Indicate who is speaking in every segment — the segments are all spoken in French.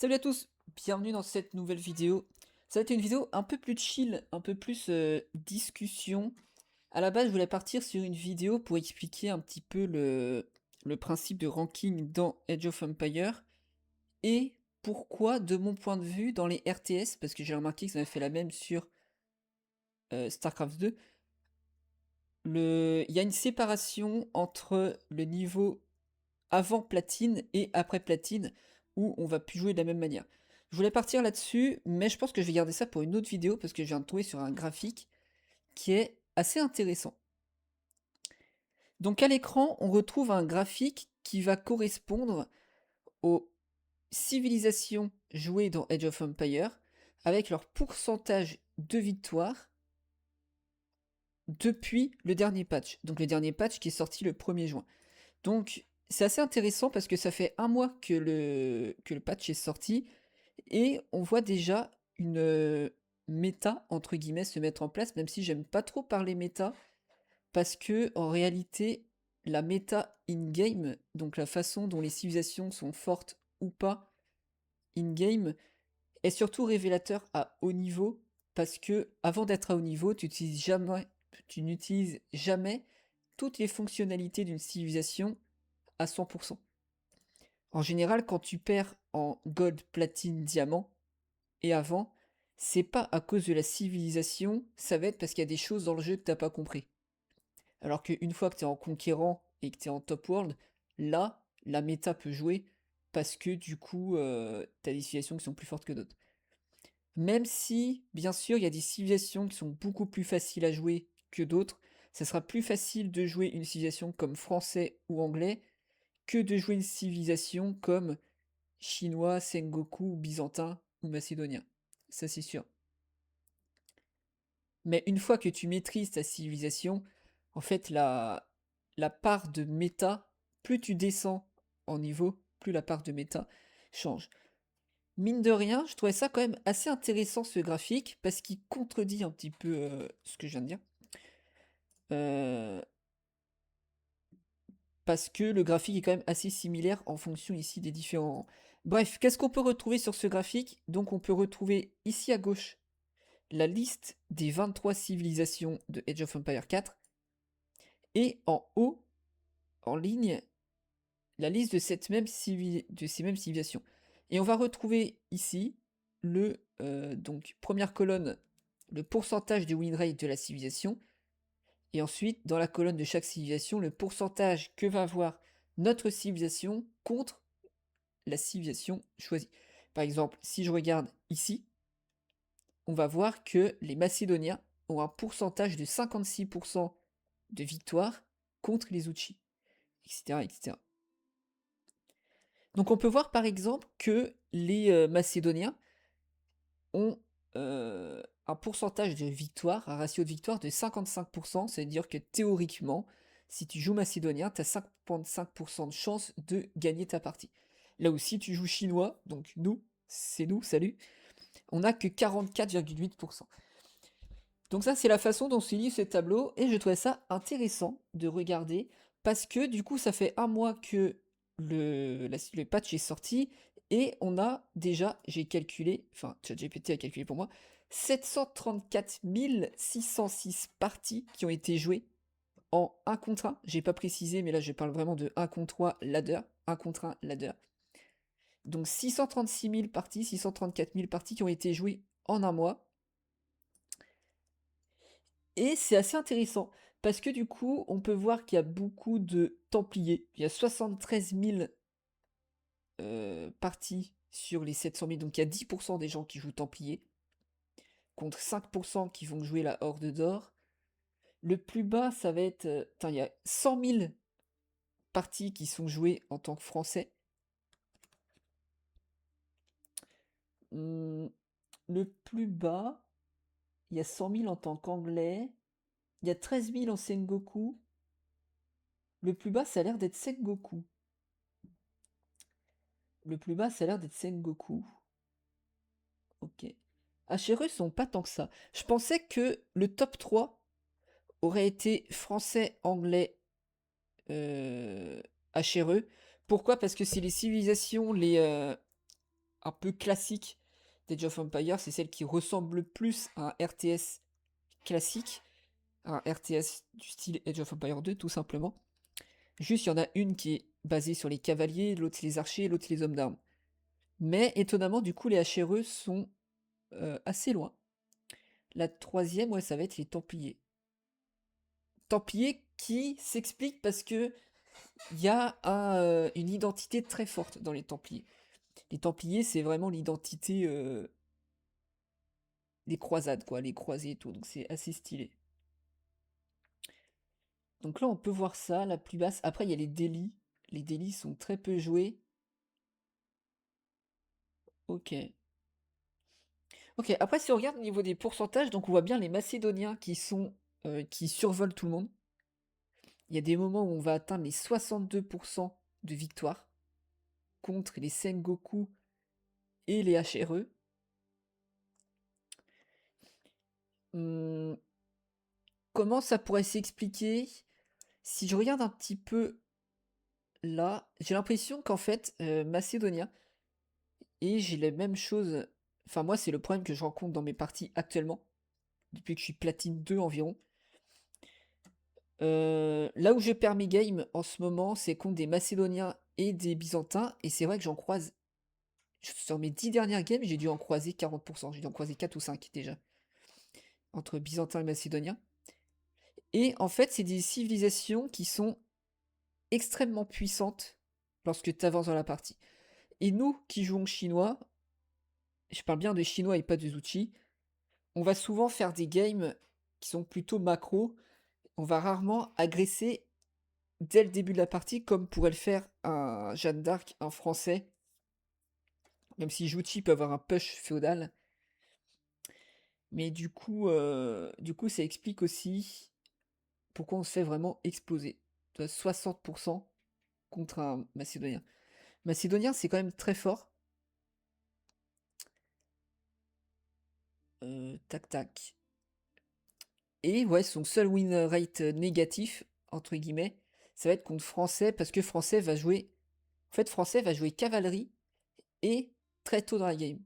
Speaker 1: Salut à tous, bienvenue dans cette nouvelle vidéo. Ça va être une vidéo un peu plus chill, un peu plus discussion. À la base, je voulais partir sur une vidéo pour expliquer un petit peu le principe de ranking dans Age of Empires et pourquoi, de mon point de vue, dans les RTS, parce que j'ai remarqué que ça avait fait la même sur StarCraft 2, il y a une séparation entre le niveau avant platine et après platine où on va plus jouer de la même manière. Je voulais partir là-dessus, mais je pense que je vais garder ça pour une autre vidéo parce que je viens de trouver sur un graphique qui est assez intéressant. Donc à l'écran, on retrouve un graphique qui va correspondre aux civilisations jouées dans Age of Empires avec leur pourcentage de victoire depuis le dernier patch. Donc le dernier patch qui est sorti le 1er juin. Donc c'est assez intéressant parce que ça fait un mois que le patch est sorti et on voit déjà une méta, entre guillemets, se mettre en place, même si j'aime pas trop parler méta, parce que en réalité, la méta in-game, donc la façon dont les civilisations sont fortes ou pas in-game, est surtout révélateur à haut niveau, parce que avant d'être à haut niveau, tu n'utilises jamais toutes les fonctionnalités d'une civilisation à 100%. En général, quand tu perds en gold, platine, diamant, et avant, c'est pas à cause de la civilisation, ça va être parce qu'il y a des choses dans le jeu que t'as pas compris. Alors qu'une fois que t'es en conquérant et que t'es en top world, là, la méta peut jouer parce que du coup, t'as des civilisations qui sont plus fortes que d'autres. Même si, bien sûr, il y a des civilisations qui sont beaucoup plus faciles à jouer que d'autres, ça sera plus facile de jouer une civilisation comme français ou anglais que de jouer une civilisation comme chinois, Sengoku, byzantin ou macédonien. Ça, c'est sûr. Mais une fois que tu maîtrises ta civilisation, en fait, la part de méta, plus tu descends en niveau, plus la part de méta change. Mine de rien, je trouvais ça quand même assez intéressant ce graphique, parce qu'il contredit un petit peu ce que je viens de dire. Euh, Parce que le graphique est quand même assez similaire en fonction ici des différents. Bref, qu'est-ce qu'on peut retrouver sur ce graphique? Donc on peut retrouver ici à gauche la liste des 23 civilisations de Age of Empires 4 et en haut, en ligne, la liste de, de ces mêmes civilisations. Et on va retrouver ici donc première colonne, le pourcentage de win rate de la civilisation, et ensuite dans la colonne de chaque civilisation, le pourcentage que va avoir notre civilisation contre la civilisation choisie. Par exemple, si je regarde ici, on va voir que les Macédoniens ont un pourcentage de 56% de victoire contre les Uchi, etc., etc. Donc on peut voir par exemple que les Macédoniens ont un pourcentage de victoire, un ratio de victoire de 55%, c'est-à-dire que théoriquement, si tu joues macédonien, tu as 55% de chance de gagner ta partie. Là aussi, tu joues chinois, donc nous, c'est nous, salut, on n'a que 44,8%. Donc ça, c'est la façon dont se lit ce tableau, et je trouvais ça intéressant de regarder, parce que du coup, ça fait un mois que le patch est sorti, et on a déjà, j'ai calculé, enfin, ChatGPT a calculé pour moi, 734 606 parties qui ont été jouées en 1 contre 1. J'ai pas précisé, mais là, je parle vraiment de 1 contre 3 ladder, 1 contre 1 ladder. Donc 636 000 parties, 634 000 parties qui ont été jouées en un mois. Et c'est assez intéressant, parce que du coup, on peut voir qu'il y a beaucoup de Templiers. Il y a 73 000 parties sur les 700 000, donc il y a 10% des gens qui jouent Templiers, contre 5% qui vont jouer la Horde d'Or. Le plus bas, ça va être... il y a 100 000 parties qui sont jouées en tant que Français. Hum, le plus bas, il y a 100 000 en tant qu'Anglais. Il y a 13 000 en Sengoku. Le plus bas, ça a l'air d'être Sengoku. Le plus bas, ça a l'air d'être Sengoku. Ok. HRE sont pas tant que ça. Je pensais que le top 3 aurait été français, anglais, HRE. Pourquoi? Parce que c'est les civilisations les un peu classique d'Age of Empires. C'est celle qui ressemble le plus à un RTS classique, un RTS du style Age of Empires 2, tout simplement. Juste, il y en a une qui est basée sur les cavaliers, l'autre les archers, l'autre les hommes d'armes. Mais étonnamment, du coup, les HRE sont assez loin. La troisième, ouais, ça va être les Templiers. Templiers qui s'expliquent parce que il y a une identité très forte dans les Templiers. Les Templiers, c'est vraiment l'identité des croisades, quoi, les croisés et tout. Donc c'est assez stylé. Donc là, on peut voir ça, la plus basse. Après, il y a les délits. Les délits sont très peu joués. Ok. Ok, après, si on regarde au niveau des pourcentages, donc on voit bien les Macédoniens qui survolent tout le monde. Il y a des moments où on va atteindre les 62% de victoire contre les Sengoku et les HRE. Hum, comment ça pourrait s'expliquer? Si je regarde un petit peu là, j'ai l'impression qu'en fait, Macédonien, et j'ai les mêmes choses. Enfin, moi, c'est le problème que je rencontre dans mes parties actuellement, depuis que je suis platine 2 environ. Là où je perds mes games en ce moment, c'est contre des Macédoniens et des Byzantins, et c'est vrai que j'en croise. Sur mes 10 dernières games, j'ai dû en croiser 40%. J'ai dû en croiser 4 ou 5 déjà, entre Byzantins et Macédoniens. Et en fait, c'est des civilisations qui sont extrêmement puissantes lorsque tu avances dans la partie. Et nous qui jouons chinois, je parle bien de chinois et pas de Zuchi, on va souvent faire des games qui sont plutôt macro. On va rarement agresser dès le début de la partie comme pourrait le faire un Jeanne d'Arc, un français. Même si Zuchi peut avoir un push féodal. Mais du coup, ça explique aussi pourquoi on se fait vraiment exploser. 60% contre un Macédonien. Macédonien, c'est quand même très fort. Tac tac. Et ouais, son seul win rate négatif, entre guillemets, ça va être contre Français, parce que Français va jouer. En fait, Français va jouer cavalerie et très tôt dans la game.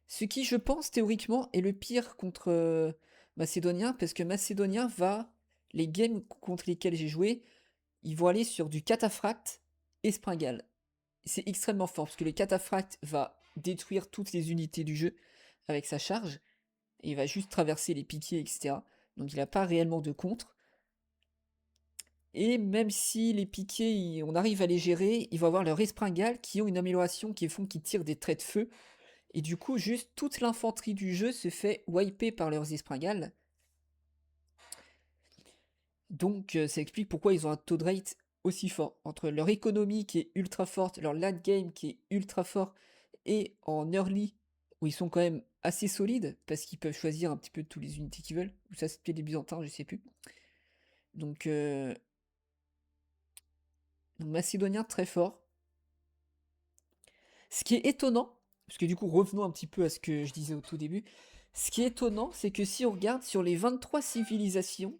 Speaker 1: Ce qui, je pense, théoriquement, est le pire contre Macédonien, parce que Macédonien va. Les games contre lesquels j'ai joué, ils vont aller sur du cataphracte et springale. C'est extrêmement fort, parce que le cataphracte va détruire toutes les unités du jeu avec sa charge, et il va juste traverser les piquets, etc. Donc il n'a pas réellement de contre. Et même si les piquets, on arrive à les gérer, ils vont avoir leurs espringales qui ont une amélioration qui font qu'ils tirent des traits de feu. Et du coup, juste toute l'infanterie du jeu se fait wiper par leurs espringales. Donc ça explique pourquoi ils ont un taux de rate aussi fort. Entre leur économie qui est ultra forte, leur late game qui est ultra fort, et en early, où ils sont quand même assez solides, parce qu'ils peuvent choisir un petit peu tous les unités qu'ils veulent. Ou ça c'était des byzantins, je sais plus. Donc, macédonien très fort. Ce qui est étonnant, parce que du coup, revenons un petit peu à ce que je disais au tout début. Ce qui est étonnant, c'est que si on regarde sur les 23 civilisations,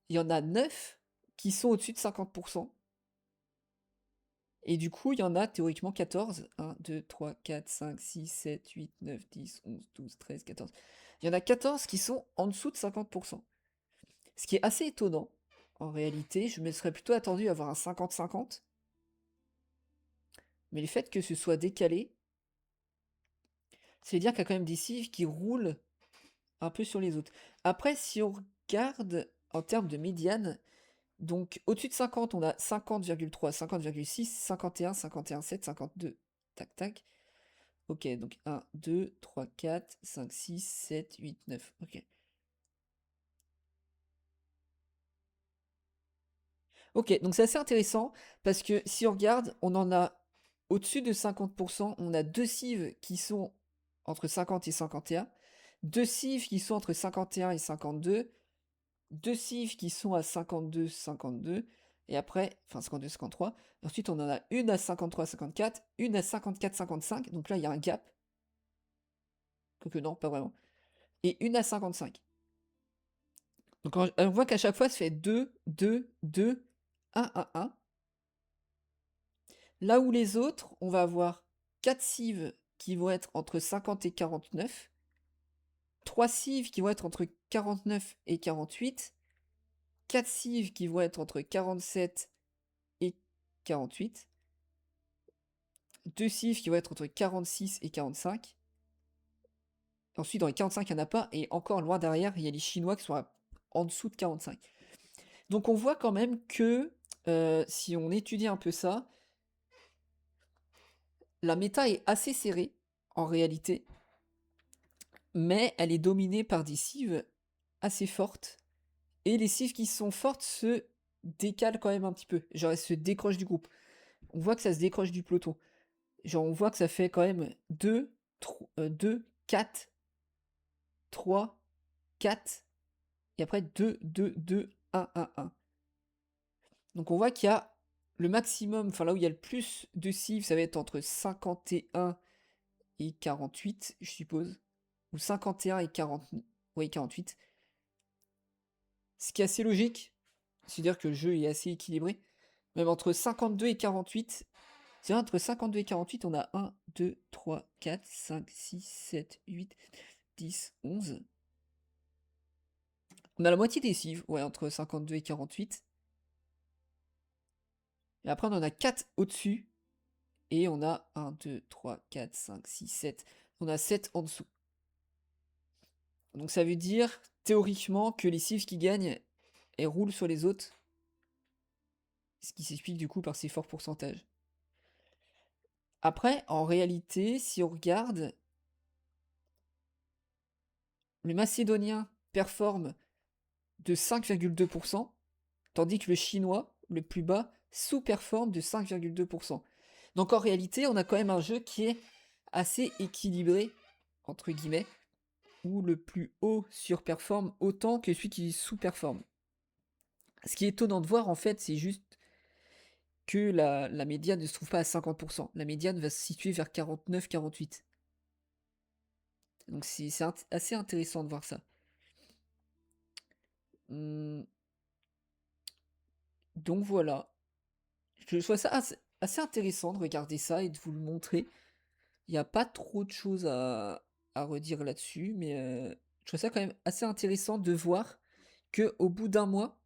Speaker 1: il y en a 9 qui sont au-dessus de 50%. Et du coup, il y en a théoriquement 14. 1, 2, 3, 4, 5, 6, 7, 8, 9, 10, 11, 12, 13, 14. Il y en a 14 qui sont en dessous de 50%. Ce qui est assez étonnant. En réalité, je me serais plutôt attendu à avoir un 50-50. Mais le fait que ce soit décalé, ça veut dire qu'il y a quand même des cives qui roulent un peu sur les autres. Après, si on regarde en termes de médiane, donc au-dessus de 50, on a 50,3, 50,6, 51, 51,7, 52. Tac, tac. Ok, donc 1, 2, 3, 4, 5, 6, 7, 8, 9. Ok. Ok, donc c'est assez intéressant parce que si on regarde, on en a au-dessus de 50%, on a deux cives qui sont entre 50 et 51, deux cives qui sont entre 51 et 52, deux cives qui sont à 52, 52, et après, enfin 52, 53. Et ensuite, on en a une à 53, 54, une à 54, 55. Donc là, il y a un gap. Quoique non, pas vraiment. Et une à 55. Donc on voit qu'à chaque fois, ça fait 2, 2, 2, 1, 1, 1. Là où les autres, on va avoir 4 cives qui vont être entre 50 et 49, 3 cives qui vont être entre 49 et 48, 4 cives qui vont être entre 47 et 48, 2 cives qui vont être entre 46 et 45. Ensuite, dans les 45, il n'y en a pas, et encore loin derrière, il y a les Chinois qui sont en dessous de 45. Donc on voit quand même que, si on étudie un peu ça, la méta est assez serrée, en réalité, mais elle est dominée par des cives assez fortes, et les cives qui sont fortes se décalent quand même un petit peu, genre elles se décrochent du groupe. On voit que ça se décroche du peloton. Genre on voit que ça fait quand même 2, 4, 3, 4, et après 2, 2, 2, 1, 1, 1. Donc on voit qu'il y a le maximum, enfin là où il y a le plus de cives, ça va être entre 51 et 48, je suppose. Ou 51 et 40, oui, 48. Ce qui est assez logique, c'est-à-dire que le jeu est assez équilibré. Même entre 52 et 48, c'est entre 52 et 48, on a 1, 2, 3, 4, 5, 6, 7, 8, 10, 11. On a la moitié des cives, ouais, entre 52 et 48. Et après, on en a 4 au-dessus. Et on a 1, 2, 3, 4, 5, 6, 7. On a 7 en dessous. Donc ça veut dire, théoriquement, que les cives qui gagnent, elles roulent sur les autres. Ce qui s'explique du coup par ces forts pourcentages. Après, en réalité, si on regarde, le macédonien performe de 5,2%, tandis que le chinois, le plus bas, sous-performe de 5,2%. Donc en réalité, on a quand même un jeu qui est assez équilibré, entre guillemets, où le plus haut surperforme autant que celui qui sous-performe. Ce qui est étonnant de voir, en fait, c'est juste que la médiane ne se trouve pas à 50%. La médiane va se situer vers 49-48. Donc c'est assez intéressant de voir ça. Donc voilà. Je trouve ça assez intéressant de regarder ça et de vous le montrer. Il n'y a pas trop de choses à redire là-dessus, mais je trouve ça quand même assez intéressant de voir que au bout d'un mois,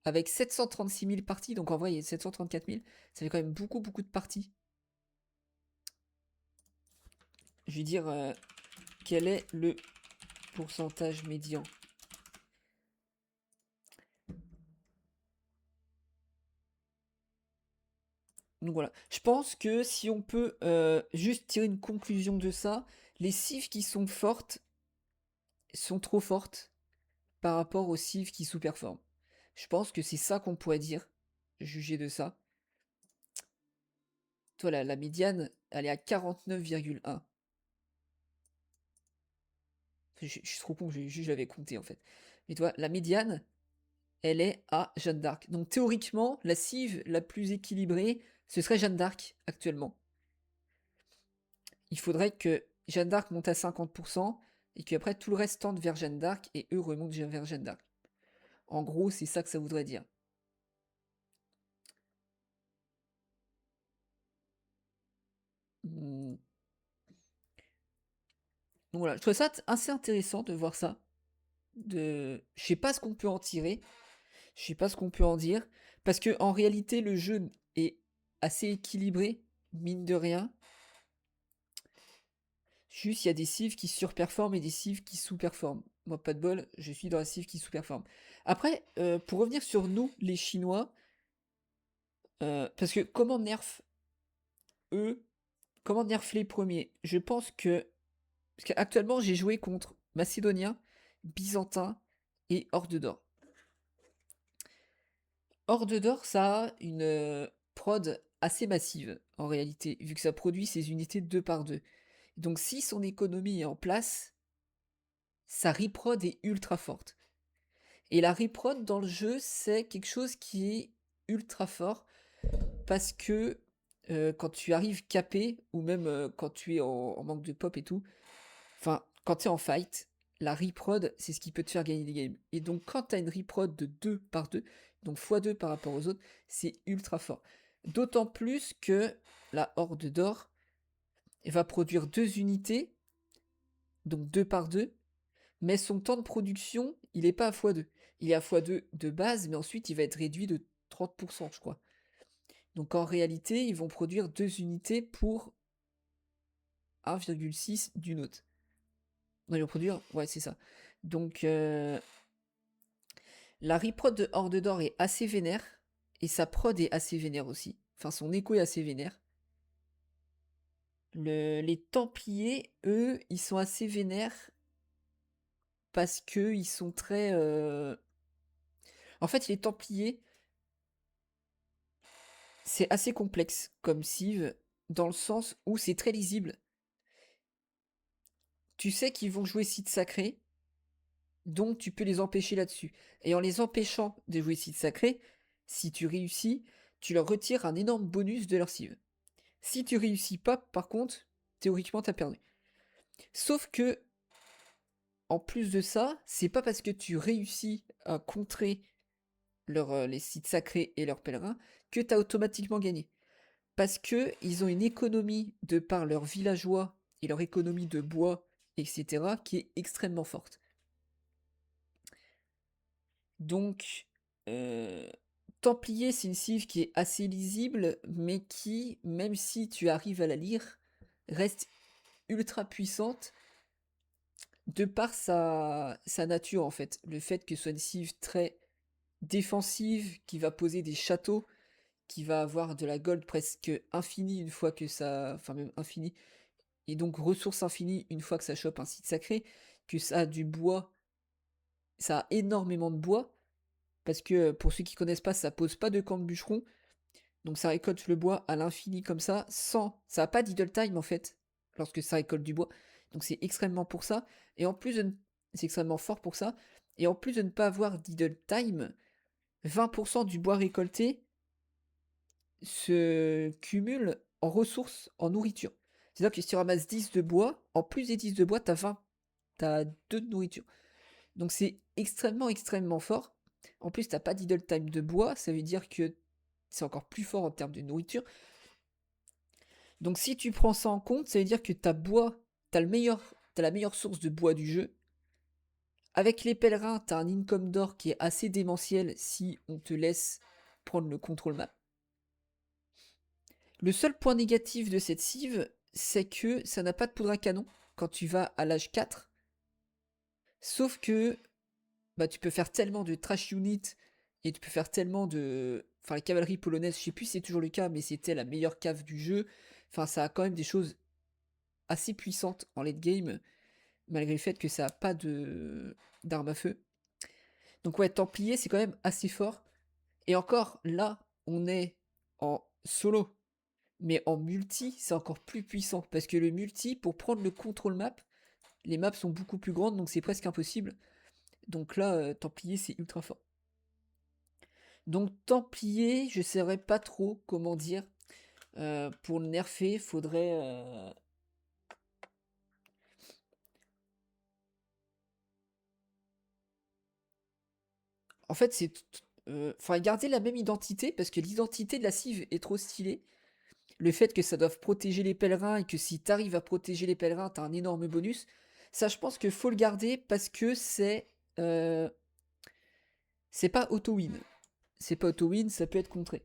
Speaker 1: avec 736 000 parties, donc en vrai il y a 734 000, ça fait quand même beaucoup de parties. Je vais dire quel est le pourcentage médian. Donc voilà, je pense que si on peut juste tirer une conclusion de ça, les cives qui sont fortes sont trop fortes par rapport aux cives qui sous-performent. Je pense que c'est ça qu'on pourrait dire, juger de ça. Toi, la médiane, elle est à 49,1. Je suis trop con, je l'avais compté en fait. Mais toi, la médiane, elle est à Jeanne d'Arc. Donc théoriquement, la cive la plus équilibrée, ce serait Jeanne d'Arc actuellement. Il faudrait que Jeanne d'Arc monte à 50% et qu'après tout le reste tende vers Jeanne d'Arc et eux remontent vers Jeanne d'Arc. En gros, c'est ça que ça voudrait dire. Hmm. Donc voilà, je trouve ça assez intéressant de voir ça. Je sais pas ce qu'on peut en tirer, je sais pas ce qu'on peut en dire, parce que en réalité le jeu est assez équilibré, mine de rien. Juste, il y a des cives qui surperforment et des cives qui sous-performent. Moi, pas de bol, je suis dans la cive qui sous-performe. Après, pour revenir sur nous, les Chinois, parce que comment nerf eux, comment nerf les premiers? Je pense que, parce qu'actuellement, j'ai joué contre Macédonien, Byzantin et Horde d'Or. Horde d'Or, ça a une prod assez massive, en réalité, vu que ça produit ses unités 2 par 2. Donc si son économie est en place, sa reprod est ultra forte. Et la reprod dans le jeu, c'est quelque chose qui est ultra fort, parce que quand tu arrives capé, ou même quand tu es en manque de pop et tout, enfin, quand tu es en fight, la reprod, c'est ce qui peut te faire gagner des games. Et donc, quand tu as une reprod de 2 par 2, donc x2 par rapport aux autres, c'est ultra fort. D'autant plus que la Horde d'Or, elle va produire 2 unités, donc 2 par 2, mais son temps de production, il n'est pas à x2. Il est à x2 de base, mais ensuite il va être réduit de 30%, je crois. Donc en réalité, ils vont produire 2 unités pour 1,6 d'une autre. Non, ils vont produire... Ouais, c'est ça. Donc la reprod de Horde d'Or est assez vénère, et sa prod est assez vénère aussi. Enfin, son écho est assez vénère. Les Templiers, eux, ils sont assez vénères parce que ils sont très... En fait, les Templiers, c'est assez complexe comme civ, dans le sens où c'est très lisible. Tu sais qu'ils vont jouer site sacré, donc tu peux les empêcher là-dessus. Et en les empêchant de jouer site sacré, si tu réussis, tu leur retires un énorme bonus de leur civ. Si tu réussis pas, par contre, théoriquement, t'as perdu. Sauf que, en plus de ça, c'est pas parce que tu réussis à contrer les sites sacrés et leurs pèlerins que t'as automatiquement gagné. Parce que ils ont une économie de par leurs villageois et leur économie de bois, etc., qui est extrêmement forte. Donc, Templier, c'est une civ qui est assez lisible, mais qui, même si tu arrives à la lire, reste ultra puissante de par sa nature, en fait. Le fait que ce soit une civ très défensive, qui va poser des châteaux, qui va avoir de la gold presque infinie une fois que ça... Enfin, même infinie. Et donc, ressources infinies une fois que ça chope un site sacré, que ça a du bois, ça a énormément de bois, parce que pour ceux qui connaissent pas, ça pose pas de camp de bûcheron, donc ça récolte le bois à l'infini comme ça, sans... Ça a pas d'idle time en fait, lorsque ça récolte du bois, donc c'est extrêmement pour ça, et en plus c'est extrêmement fort pour ça, et en plus de ne pas avoir d'idle time, 20% du bois récolté se cumule en ressources, en nourriture. C'est-à-dire que si tu ramasses 10 de bois, en plus des 10 de bois, t'as 2 de nourriture. Donc c'est extrêmement, extrêmement fort. En plus, t'as pas d'idle time de bois, ça veut dire que c'est encore plus fort en termes de nourriture. Donc si tu prends ça en compte, ça veut dire que t'as la meilleure source de bois du jeu. Avec les pèlerins, t'as un income d'or qui est assez démentiel si on te laisse prendre le contrôle map. Le seul point négatif de cette cive, c'est que ça n'a pas de poudre à canon quand tu vas à l'âge 4. Sauf que bah, tu peux faire tellement de trash unit et tu peux faire tellement de... Enfin, la cavalerie polonaise, je sais plus si c'est toujours le cas, mais c'était la meilleure cave du jeu. Enfin, ça a quand même des choses assez puissantes en late game, malgré le fait que ça a pas d'arme à feu. Donc ouais, Templier, c'est quand même assez fort. Et encore, là, on est en solo. Mais en multi, c'est encore plus puissant. Parce que le multi, pour prendre le contrôle map, les maps sont beaucoup plus grandes, donc c'est presque impossible. Donc là, Templier, c'est ultra fort. Donc Templier, je ne saurais pas trop comment dire. Pour le nerfer, faudrait... En fait, faudrait garder la même identité, parce que l'identité de la cive est trop stylée. Le fait que ça doive protéger les pèlerins, et que si t'arrives à protéger les pèlerins, t'as un énorme bonus. Ça, je pense qu'il faut le garder, parce que euh, c'est pas auto-win. C'est pas auto-win, ça peut être contré.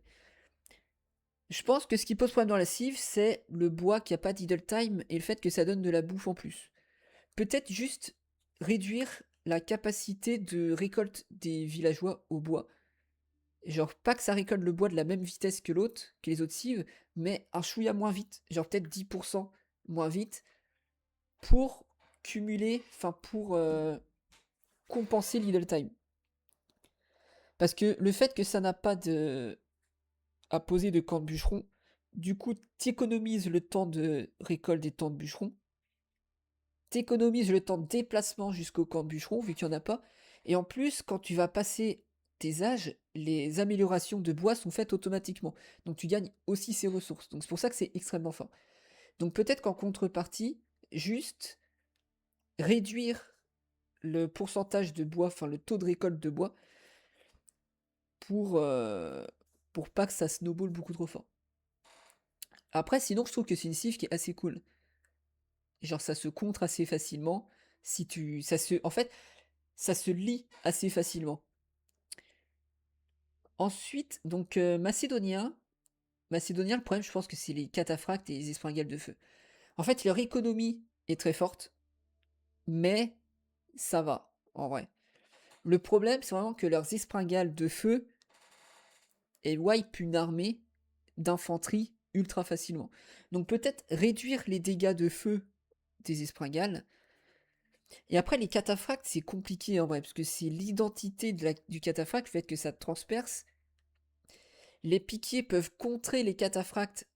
Speaker 1: Je pense que ce qui pose problème dans la cive, c'est le bois qui a pas d'idle time et le fait que ça donne de la bouffe en plus. Peut-être juste réduire la capacité de récolte des villageois au bois. Genre, pas que ça récolte le bois de la même vitesse que l'autre, que les autres cives, mais un chouïa moins vite. Genre, peut-être 10% moins vite pour cumuler, enfin, pour compenser l'idle time. Parce que le fait que ça n'a pas à poser de camp de bûcheron, du coup, t'économises le temps de récolte des temps de bûcheron, t'économises le temps de déplacement jusqu'au camp de bûcheron, vu qu'il n'y en a pas, et en plus, quand tu vas passer tes âges, les améliorations de bois sont faites automatiquement. Donc tu gagnes aussi ces ressources. Donc c'est pour ça que c'est extrêmement fort. Donc peut-être qu'en contrepartie, juste réduire le pourcentage de bois, enfin le taux de récolte de bois, pour, euh, pas que ça snowball beaucoup trop fort. Après, sinon, je trouve que c'est une cive qui est assez cool. Genre, ça se contre assez facilement. Si tu, en fait, ça se lit assez facilement. Ensuite, donc, Macédonien, le problème, je pense que c'est les cataphractes et les espringales de feu. En fait, leur économie est très forte, mais ça va, en vrai. Le problème, c'est vraiment que leurs espringales de feu, elles wipe une armée d'infanterie ultra facilement. Donc peut-être réduire les dégâts de feu des espringales. Et après, les cataphractes, c'est compliqué en vrai, parce que c'est l'identité du cataphracte, le fait que ça transperce. Les piquiers peuvent contrer les cataphractes,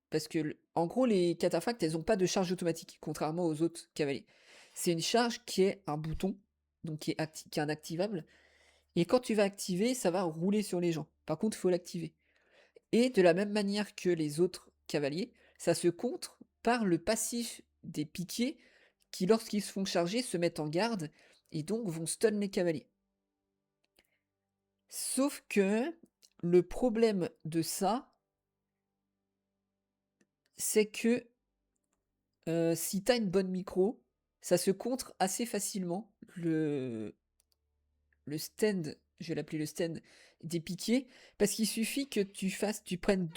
Speaker 1: parce que, en gros, les cataphractes, elles n'ont pas de charge automatique, contrairement aux autres cavaliers. C'est une charge qui est un bouton, donc qui est inactivable. Et quand tu vas activer, ça va rouler sur les gens. Par contre, il faut l'activer. Et de la même manière que les autres cavaliers, ça se contre par le passif des piquiers qui, lorsqu'ils se font charger, se mettent en garde et donc vont stun les cavaliers. Sauf que le problème de ça, c'est que si t'as une bonne micro, ça se contre assez facilement. Le stand, je vais l'appeler le stand des piquiers, parce qu'il suffit que tu prennes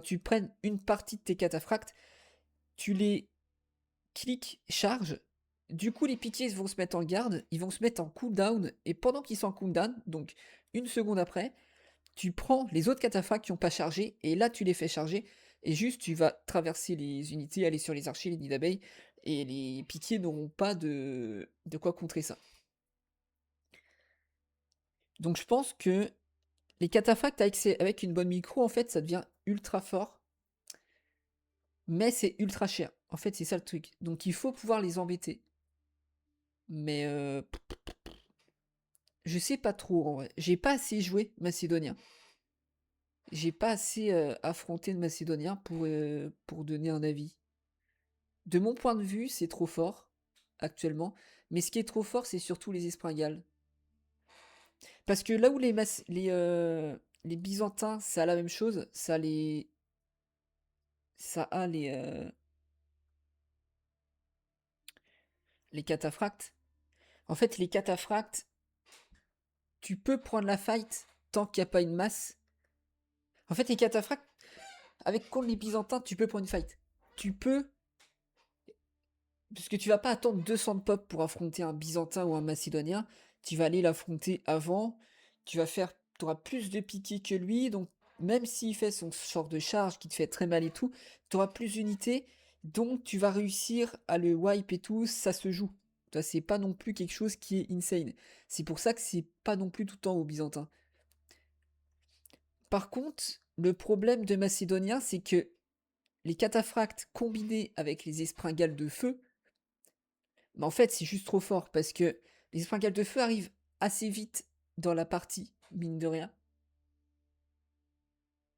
Speaker 1: tu prennes une partie de tes cataphractes, tu les cliques charge, du coup les piquiers vont se mettre en garde, ils vont se mettre en cooldown, et pendant qu'ils sont en cooldown, donc une seconde après, tu prends les autres cataphractes qui n'ont pas chargé, et là tu les fais charger, et juste tu vas traverser les unités, aller sur les archers, les nids d'abeilles, et les piquiers n'auront pas de quoi contrer ça. Donc je pense que les cataphractes avec une bonne micro, en fait, ça devient ultra fort, mais c'est ultra cher. En fait, c'est ça le truc. Donc il faut pouvoir les embêter. Mais je sais pas trop en vrai. J'ai pas assez joué macédonien. J'ai pas assez affronté de macédonien pour donner un avis. De mon point de vue, c'est trop fort actuellement. Mais ce qui est trop fort, c'est surtout les espringales. Parce que là où les Byzantins, ça a la même chose, ça a les cataphractes. En fait, les cataphractes, tu peux prendre la fight tant qu'il n'y a pas une masse. En fait, les cataphractes, contre les Byzantins, tu peux prendre une fight. Tu peux, parce que tu vas pas attendre 200 de pop pour affronter un Byzantin ou un Macédonien. Tu vas aller l'affronter avant. Tu auras plus de piqué que lui, donc même s'il fait son sort de charge qui te fait très mal et tout, tu auras plus d'unités, donc tu vas réussir à le wipe et tout, ça se joue. C'est pas non plus quelque chose qui est insane. C'est pour ça que c'est pas non plus tout le temps au Byzantin. Par contre, le problème de Macédonien, c'est que les cataphractes combinés avec les espringales de feu, en fait, c'est juste trop fort parce que les espringales de feu arrivent assez vite dans la partie, mine de rien.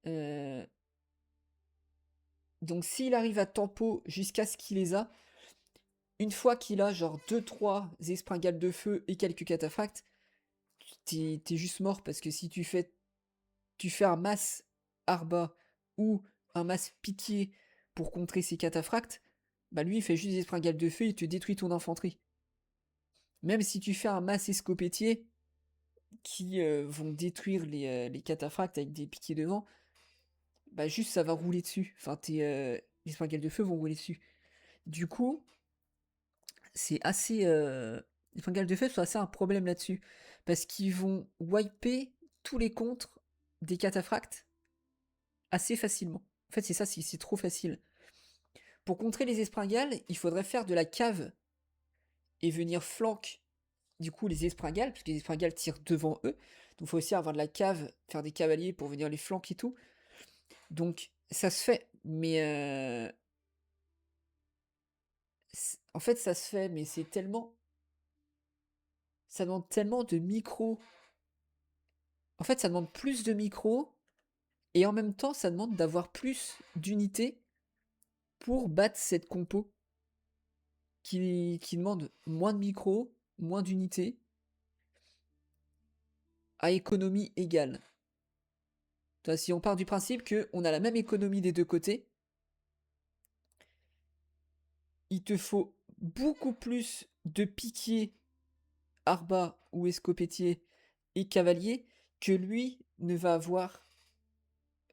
Speaker 1: Euh, Donc s'il arrive à tempo jusqu'à ce qu'il les a, une fois qu'il a genre 2-3 espringales de feu et quelques cataphractes, t'es juste mort parce que si tu fais un mass arba ou un mass piqué pour contrer ses cataphractes, bah lui il fait juste des espringales de feu et il te détruit ton infanterie. Même si tu fais un mass escopétier qui vont détruire les cataphractes avec des piquets devant, bah juste ça va rouler dessus. Enfin, les espringales de feu vont rouler dessus. Du coup, c'est assez. Les fringales de feu sont assez un problème là-dessus. Parce qu'ils vont wiper tous les contres des cataphractes assez facilement. En fait, c'est ça, c'est trop facile. Pour contrer les espringales, il faudrait faire de la cave et venir flanquer du coup les espringales, parce que les espringales tirent devant eux. Donc il faut aussi avoir de la cave, faire des cavaliers pour venir les flanquer et tout. Donc ça se fait, mais en fait ça se fait, mais c'est tellement. Ça demande tellement de micro. En fait, ça demande plus de micro. Et en même temps, ça demande d'avoir plus d'unités pour battre cette compo qui demande moins de micros, moins d'unités, à économie égale. Si on part du principe qu'on a la même économie des deux côtés, il te faut beaucoup plus de piquier, arbat ou escopetier et cavalier que lui ne va avoir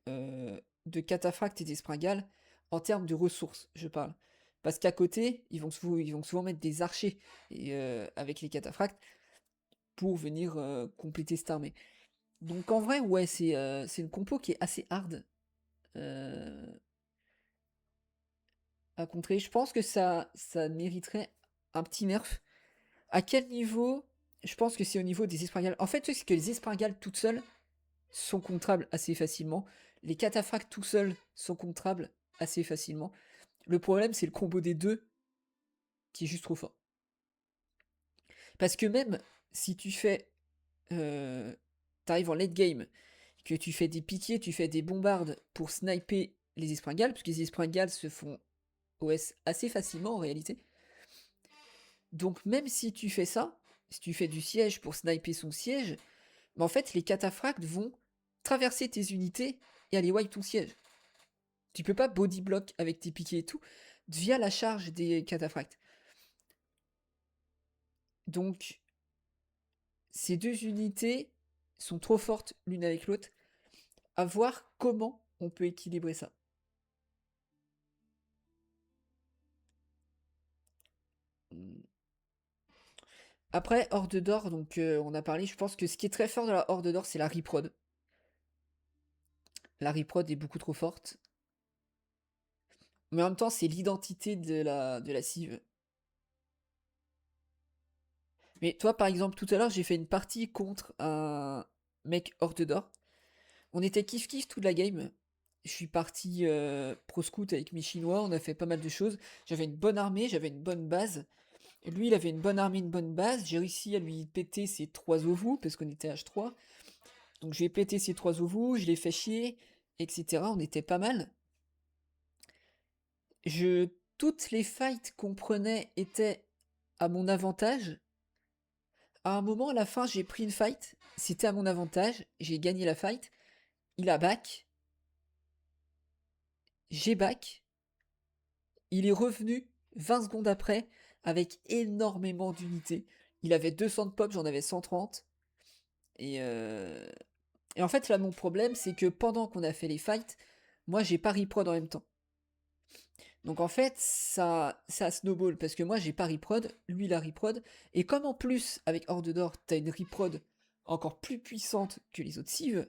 Speaker 1: de cataphracte et d'espringale en termes de ressources, je parle. Parce qu'à côté, ils vont souvent mettre des archers et, avec les cataphractes pour venir compléter cette armée. Donc en vrai, ouais, c'est une compo qui est assez hard euh, à contrer. Je pense que ça mériterait un petit nerf. À quel niveau? Je pense que c'est au niveau des espringales. En fait, le truc, c'est que les espringales toutes seules sont contrables assez facilement. Les cataphractes tout seuls sont contrables assez facilement. Le problème, c'est le combo des deux qui est juste trop fort. Parce que même si tu fais. T'arrives en late game, que tu fais des piquiers, tu fais des bombardes pour sniper les espringales, parce que les espringales se font OS assez facilement en réalité. Donc même si tu fais ça, si tu fais du siège pour sniper son siège, en fait les cataphractes vont traverser tes unités et aller wipe ton siège. Tu peux pas body block avec tes piquets et tout via la charge des cataphractes. Donc ces deux unités sont trop fortes l'une avec l'autre. À voir comment on peut équilibrer ça. Après, Horde d'Or, donc on a parlé, je pense que ce qui est très fort dans la Horde d'Or, c'est la reprod. La reprod est beaucoup trop forte. Mais en même temps, c'est l'identité de la cive. Mais toi, par exemple, tout à l'heure, j'ai fait une partie contre un mec Horde d'Or. On était kiff-kiff toute la game. Je suis parti pro scout avec mes chinois, on a fait pas mal de choses. J'avais une bonne armée, j'avais une bonne base. Et lui, il avait une bonne armée, une bonne base. J'ai réussi à lui péter ses 3 ovous, parce qu'on était H3. Donc je lui ai pété ses 3 ovous, je l'ai fait chier, etc. On était pas mal. Toutes les fights qu'on prenait étaient à mon avantage. À un moment, à la fin, j'ai pris une fight. C'était à mon avantage. J'ai gagné la fight. Il a back. J'ai back. Il est revenu 20 secondes après avec énormément d'unités. Il avait 200 de pop, j'en avais 130. Et en fait, là, mon problème, c'est que pendant qu'on a fait les fights, moi, j'ai pas reprod en même temps. Donc en fait, ça snowball parce que moi j'ai pas reprod, lui il a reprod, et comme en plus avec Horde d'Or t'as une reprod encore plus puissante que les autres cives,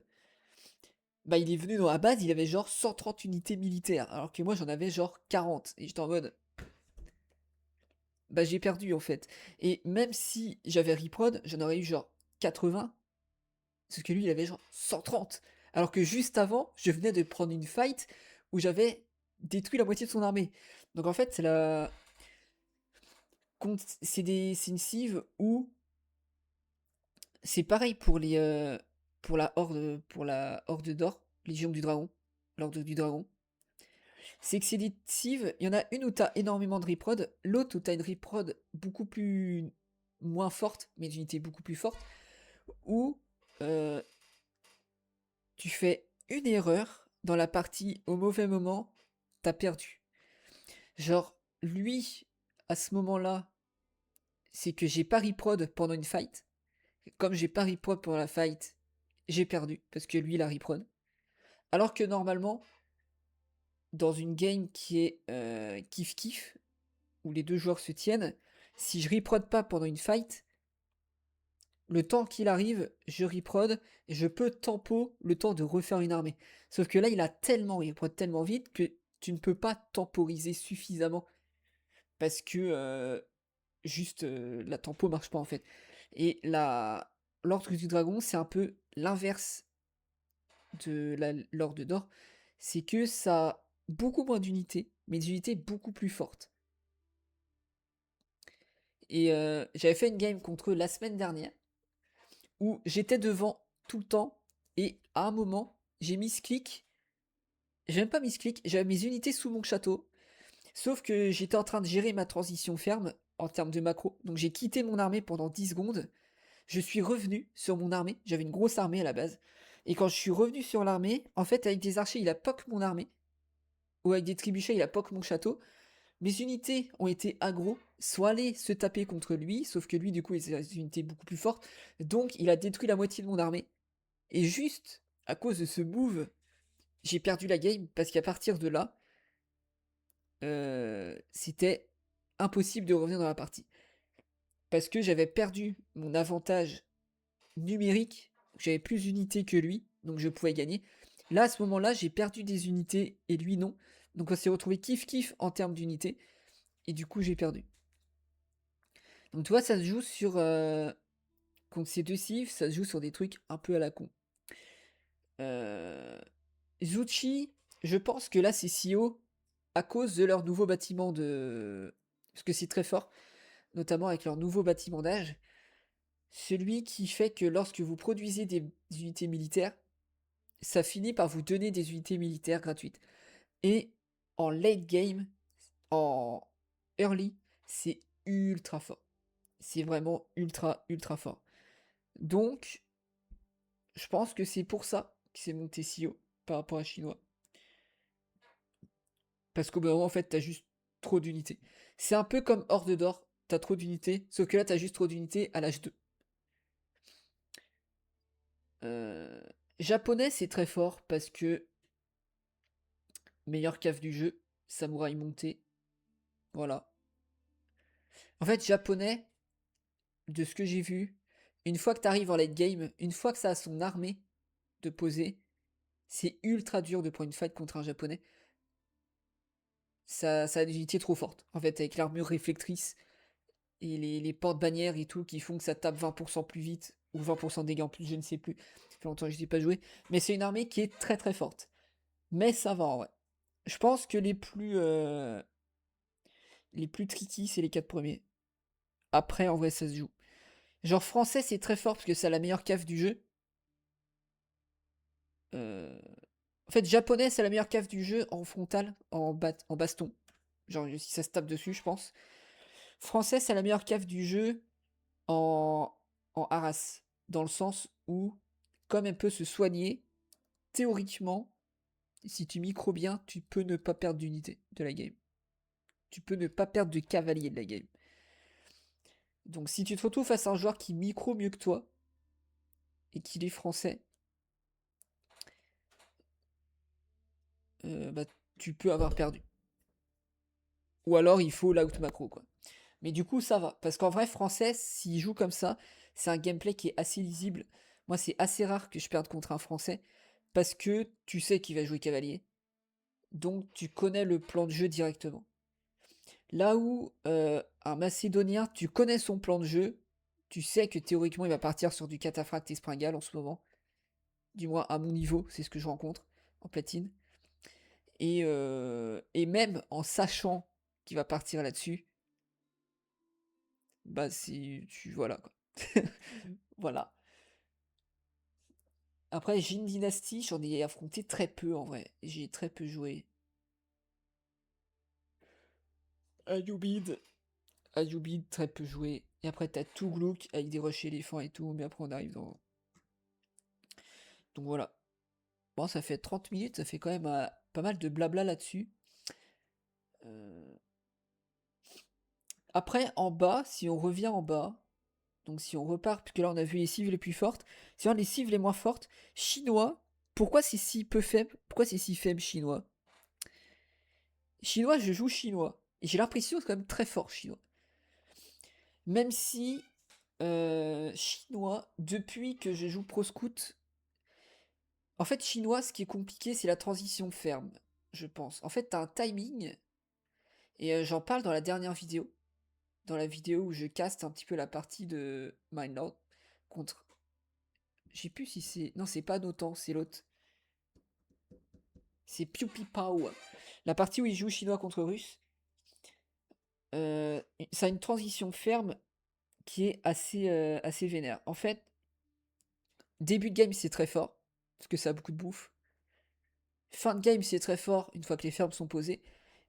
Speaker 1: bah il est venu dans la base, il avait genre 130 unités militaires, alors que moi j'en avais genre 40, et j'étais en mode, bah j'ai perdu en fait. Et même si j'avais reprod, j'en aurais eu genre 80, parce que lui il avait genre 130. Alors que juste avant, je venais de prendre une fight où j'avais détruit la moitié de son armée. Donc en fait, c'est une cive où c'est pareil pour la horde d'or, Légion du Dragon, l'ordre du Dragon. C'est que c'est des cives, il y en a une où t'as énormément de reprod, l'autre où t'as une reprod beaucoup plus moins forte, mais d'unité beaucoup plus forte, où euh, tu fais une erreur dans la partie au mauvais moment, t'as perdu. Genre, lui, à ce moment-là, c'est que j'ai pas reprod pendant une fight. Comme j'ai pas reprod pendant la fight, j'ai perdu, parce que lui, il a reprod. Alors que normalement, dans une game qui est kiff-kiff, où les deux joueurs se tiennent, si je reprod pas pendant une fight, le temps qu'il arrive, je reprod, et je peux tempo le temps de refaire une armée. Sauf que là, il a tellement reprod tellement vite que tu ne peux pas temporiser suffisamment, parce que juste la tempo marche pas en fait. Et l'ordre du dragon, c'est un peu l'inverse de l'ordre d'or, c'est que ça a beaucoup moins d'unités, mais des unités beaucoup plus fortes. Et j'avais fait une game contre eux la semaine dernière, où j'étais devant tout le temps, et à un moment, j'ai mis ce clic, j'ai même pas mis ce clic, j'avais mes unités sous mon château, sauf que j'étais en train de gérer ma transition ferme en termes de macro, donc j'ai quitté mon armée pendant 10 secondes, je suis revenu sur mon armée, j'avais une grosse armée à la base, et quand je suis revenu sur l'armée, en fait avec des archers il a poc mon armée, ou avec des trébuchets il a poc mon château, mes unités ont été aggro, sont allées se taper contre lui, sauf que lui, du coup, il a des unités beaucoup plus fortes. Donc, il a détruit la moitié de mon armée. Et juste à cause de ce move, j'ai perdu la game parce qu'à partir de là, c'était impossible de revenir dans la partie. Parce que j'avais perdu mon avantage numérique, j'avais plus d'unités que lui, donc je pouvais gagner. Là, à ce moment-là, j'ai perdu des unités et lui non. Donc on s'est retrouvé kiff-kiff en termes d'unités. Et du coup, j'ai perdu. Donc tu vois, ça se joue sur... contre ces deux cives, ça se joue sur des trucs un peu à la con. Zuchi, je pense que là, c'est si haut à cause de leur nouveau bâtiment de... Parce que c'est très fort, notamment avec leur nouveau bâtiment d'âge. Celui qui fait que lorsque vous produisez des unités militaires, ça finit par vous donner des unités militaires gratuites. Et en late game, en early, c'est ultra fort. C'est vraiment ultra, ultra fort. Donc, je pense que c'est pour ça que c'est monté si haut par rapport à Chinois. Parce qu'au bout d'un moment, en fait, t'as juste trop d'unités. C'est un peu comme Horde d'Or, t'as trop d'unités, sauf que là, t'as juste trop d'unités à l'âge 2. Euh, Japonais, c'est très fort parce que meilleur cave du jeu, samouraï monté, voilà. En fait, japonais, de ce que j'ai vu, une fois que t'arrives en late game, une fois que ça a son armée de poser, c'est ultra dur de prendre une fight contre un japonais. Ça a des unités trop fortes. En fait, avec l'armure réflectrice et les portes-bannières et tout qui font que ça tape 20% plus vite, ou 20% de dégâts en plus, je ne sais plus. Ça fait longtemps que je n'ai pas joué. Mais c'est une armée qui est très très forte. Mais ça va en vrai. Je pense que les plus tricky, c'est les 4 premiers. Après, en vrai, ça se joue. Genre français, c'est très fort parce que c'est la meilleure cave du jeu. Euh, En fait, japonais, c'est la meilleure cave du jeu en frontal, en baston. Genre, si ça se tape dessus, je pense. Français, c'est la meilleure cave du jeu en, en harass. Dans le sens où, comme elle peut se soigner, théoriquement, si tu micro bien, tu peux ne pas perdre d'unité de la game. Tu peux ne pas perdre de cavalier de la game. Donc, si tu te retrouves face à un joueur qui micro mieux que toi, et qu'il est français, bah, tu peux avoir perdu. Ou alors, il faut l'out macro, quoi. Mais du coup, ça va. Parce qu'en vrai, français, s'il joue comme ça, c'est un gameplay qui est assez lisible. Moi, c'est assez rare que je perde contre un français. Parce que tu sais qu'il va jouer cavalier. Donc, tu connais le plan de jeu directement. Là où un macédonien, tu connais son plan de jeu. Tu sais que théoriquement, il va partir sur du cataphracte et springal en ce moment. Du moins, à mon niveau, c'est ce que je rencontre en platine. Et même en sachant qu'il va partir là-dessus, bah, c'est. Voilà, quoi. Voilà. Après, Jin Dynasty, j'en ai affronté très peu en vrai. J'ai très peu joué. Ayubid. Ayubid, très peu joué. Et après, t'as Tuglook avec des rushs éléphants et tout. Mais après, on arrive dans. Donc voilà. Bon, ça fait 30 minutes, ça fait quand même pas mal de blabla là-dessus. Euh, Après, en bas, si on revient en bas, donc si on repart, puisque là on a vu les cives les plus fortes, si on a les cives les moins fortes, chinois, pourquoi c'est si peu faible? Pourquoi c'est si faible chinois? Chinois, je joue chinois. Et j'ai l'impression que c'est quand même très fort chinois. Même si chinois, depuis que je joue Pro Scout, en fait chinois, ce qui est compliqué, c'est la transition ferme, je pense. En fait, t'as un timing, et j'en parle dans la dernière vidéo, dans la vidéo où je caste un petit peu la partie de Mindlord contre. Je sais plus si c'est. Non, c'est pas Notan, c'est l'autre. C'est PewPiePow. La partie où il joue chinois contre russe. Ça a une transition ferme qui est assez vénère. En fait, début de game, c'est très fort, parce que ça a beaucoup de bouffe. Fin de game, c'est très fort, une fois que les fermes sont posées.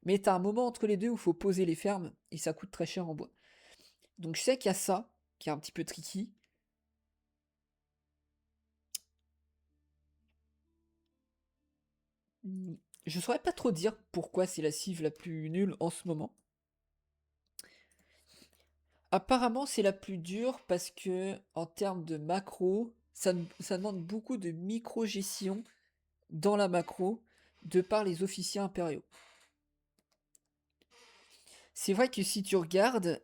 Speaker 1: Mais t'as un moment entre les deux où il faut poser les fermes, et ça coûte très cher en bois. Donc je sais qu'il y a ça, qui est un petit peu tricky. Je saurais pas trop dire pourquoi c'est la cive la plus nulle en ce moment. Apparemment, c'est la plus dure parce que, en termes de macro, ça demande beaucoup de micro-gestion dans la macro de par les officiers impériaux. C'est vrai que si tu regardes,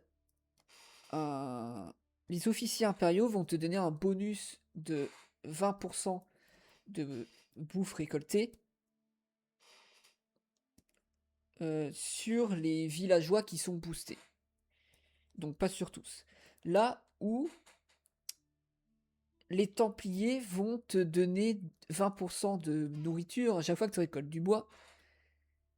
Speaker 1: euh, les officiers impériaux vont te donner un bonus de 20% de bouffe récoltée sur les villageois qui sont boostés. Donc pas sur tous. Là où les Templiers vont te donner 20% de nourriture à chaque fois que tu récoltes du bois.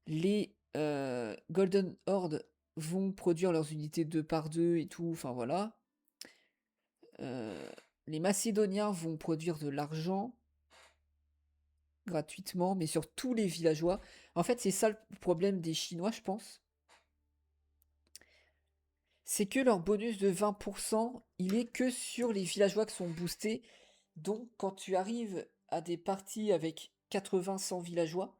Speaker 1: Les Golden Horde vont produire leurs unités 2 par 2 et tout, enfin voilà. Euh, les Macédoniens vont produire de l'argent gratuitement, mais sur tous les villageois. En fait, c'est ça le problème des Chinois, je pense. C'est que leur bonus de 20%, il est que sur les villageois qui sont boostés. Donc, quand tu arrives à des parties avec 80-100 villageois,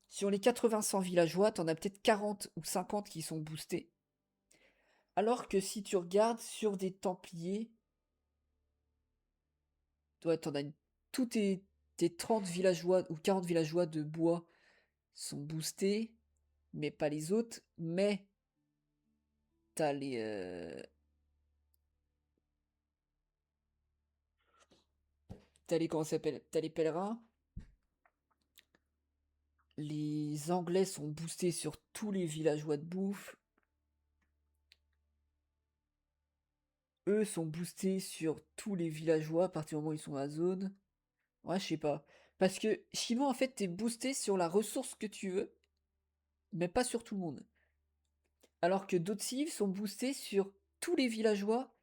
Speaker 1: sur les 80-100 villageois, t'en as peut-être 40 ou 50 qui sont boostés. Alors que si tu regardes sur des Templiers, ouais, tous tes 30 villageois ou 40 villageois de bois sont boostés, mais pas les autres. Mais t'as les, comment ça s'appelle? T'as les pèlerins. Les Anglais sont boostés sur tous les villageois de bouffe. Eux sont boostés sur tous les villageois à partir du moment où ils sont à zone. Ouais, je sais pas. Parce que Chinois, en fait, t'es boosté sur la ressource que tu veux, mais pas sur tout le monde. Alors que d'autres cives sont boostés sur tous les villageois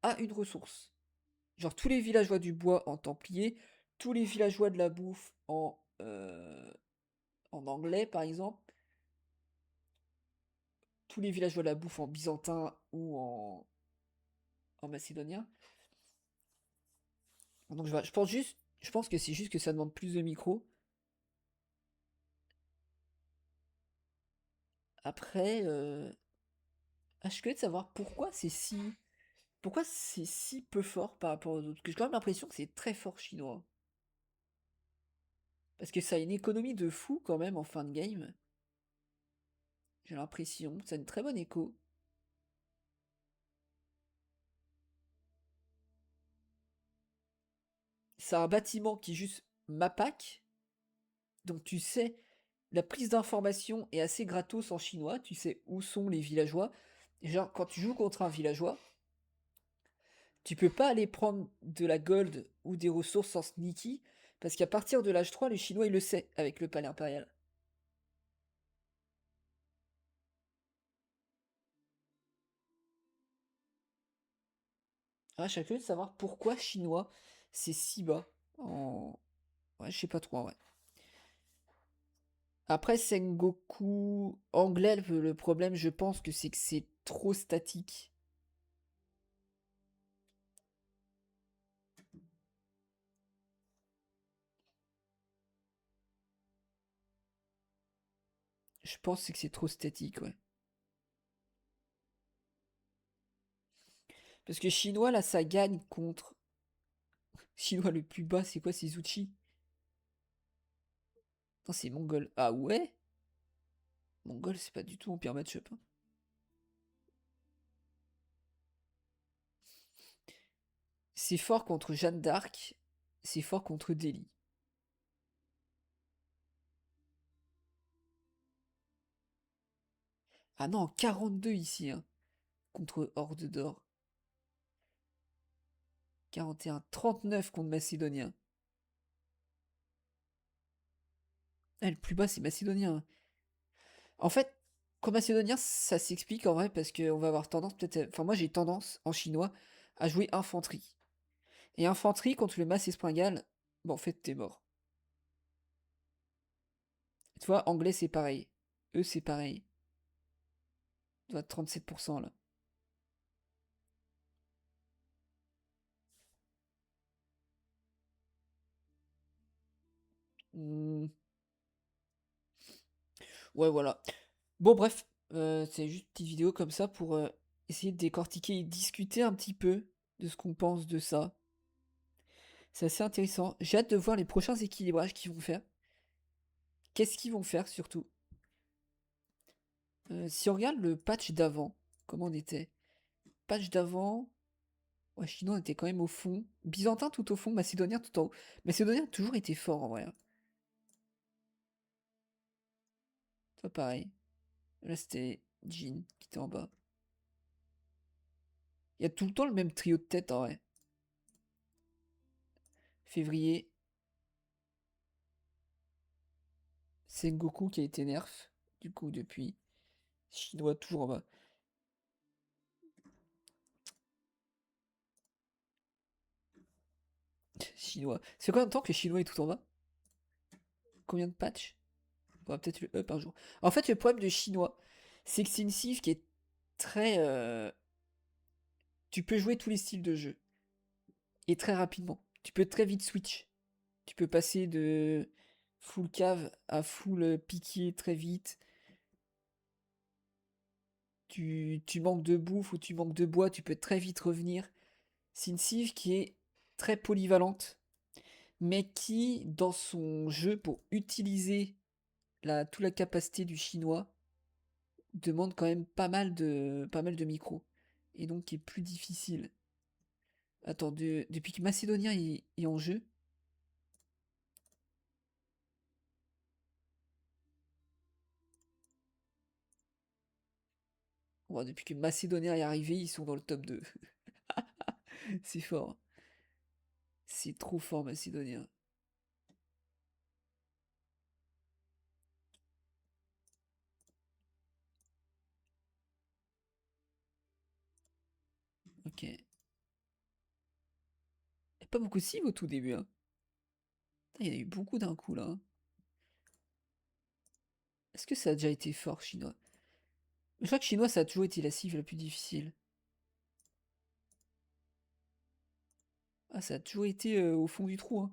Speaker 1: à une ressource. Genre tous les villageois du bois en templier, tous les villageois de la bouffe en anglais, par exemple, tous les villageois de la bouffe en byzantin ou en macédonien. Donc je pense que c'est juste que ça demande plus de micros. Après, je suis curieux de savoir pourquoi c'est si peu fort par rapport aux autres. Parce que j'ai quand même l'impression que c'est très fort chinois. Parce que ça a une économie de fou quand même en fin de game. J'ai l'impression. Ça a une très bonne écho. C'est un bâtiment qui est juste MAPAC. Donc tu sais, la prise d'information est assez gratos en chinois. Tu sais où sont les villageois. Et genre, quand tu joues contre un villageois, tu peux pas aller prendre de la gold ou des ressources en sneaky. Parce qu'à partir de l'âge 3, le chinois il le sait avec le palais impérial. Ah, je suis curieux de savoir pourquoi chinois c'est si bas. En... Ouais, je sais pas trop, ouais. Après, Sengoku anglais, le problème, je pense que c'est trop statique. Je pense que c'est trop statique, ouais. Parce que chinois, là, ça gagne contre. Chinois le plus bas, c'est quoi? C'est Zuchi? Non, c'est mongol. Ah ouais? Mongol, c'est pas du tout mon pire match-up, hein. C'est fort contre Jeanne d'Arc. C'est fort contre Delhi. Ah non, 42 ici, hein, contre Horde d'Or. 41, 39 contre Macédonien. Ah, le plus bas, c'est Macédonien, hein. En fait, comme Macédonien, ça s'explique en vrai parce qu'on va avoir tendance, peut-être. Enfin, moi j'ai tendance, en chinois, à jouer infanterie. Et infanterie contre le masse espringale, bon, en fait, t'es mort. Tu vois, anglais, c'est pareil. Eux, c'est pareil. Tu vois, 37% là. Hmm, ouais, voilà. Bon, bref. C'est juste une petite vidéo comme ça pour essayer de décortiquer et discuter un petit peu de ce qu'on pense de ça. C'est assez intéressant. J'ai hâte de voir les prochains équilibrages qu'ils vont faire. Qu'est-ce qu'ils vont faire surtout? Si on regarde le patch d'avant, comment on était? Patch d'avant, ouais, chinois était quand même au fond. Byzantin tout au fond, macédonien tout en haut. Macédonien a toujours été fort en vrai, hein. Toi pareil. Là c'était Jin qui était en bas. Il y a tout le temps le même trio de tête en vrai. Février, Sengoku qui a été nerf, du coup depuis. Chinois toujours en bas. Chinois. C'est combien de temps que Chinois est tout en bas? Combien de patchs? On va peut-être le up un jour. En fait, le problème de Chinois, c'est que c'est une civ qui est très. Tu peux jouer tous les styles de jeu. Et très rapidement. Tu peux très vite switch. Tu peux passer de full cave à full piquier très vite. Tu manques de bouffe ou tu manques de bois, tu peux très vite revenir. C'est une civ qui est très polyvalente, mais qui, dans son jeu, pour utiliser toute la capacité du chinois, demande quand même pas mal de micros. Et donc qui est plus difficile. Attends, depuis que Macédonien est en jeu, bon, depuis que Macédonien est arrivé, ils sont dans le top 2. C'est fort. C'est trop fort, Macédonien. Ok. Y a pas beaucoup de cibles au tout début, hein. Il y en a eu beaucoup d'un coup, là, hein. Est-ce que ça a déjà été fort, chinois? Je crois que chinois, ça a toujours été la cible la plus difficile. Ah, ça a toujours été au fond du trou, hein.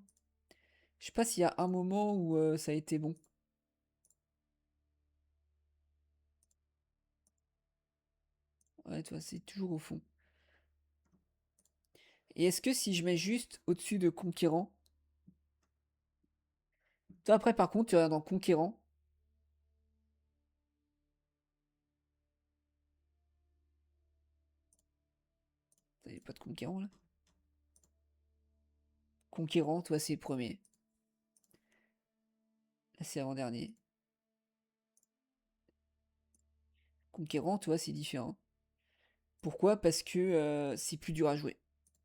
Speaker 1: Je sais pas s'il y a un moment où ça a été bon. Ouais, toi, c'est toujours au fond. Et est-ce que si je mets juste au-dessus de Conquérant. Toi, après, par contre, tu regardes dans Conquérant. T'avais pas de Conquérant, là? Conquérant, toi, c'est premier. Là, c'est avant-dernier. Conquérant, toi, c'est différent. Pourquoi? Parce que c'est plus dur à jouer.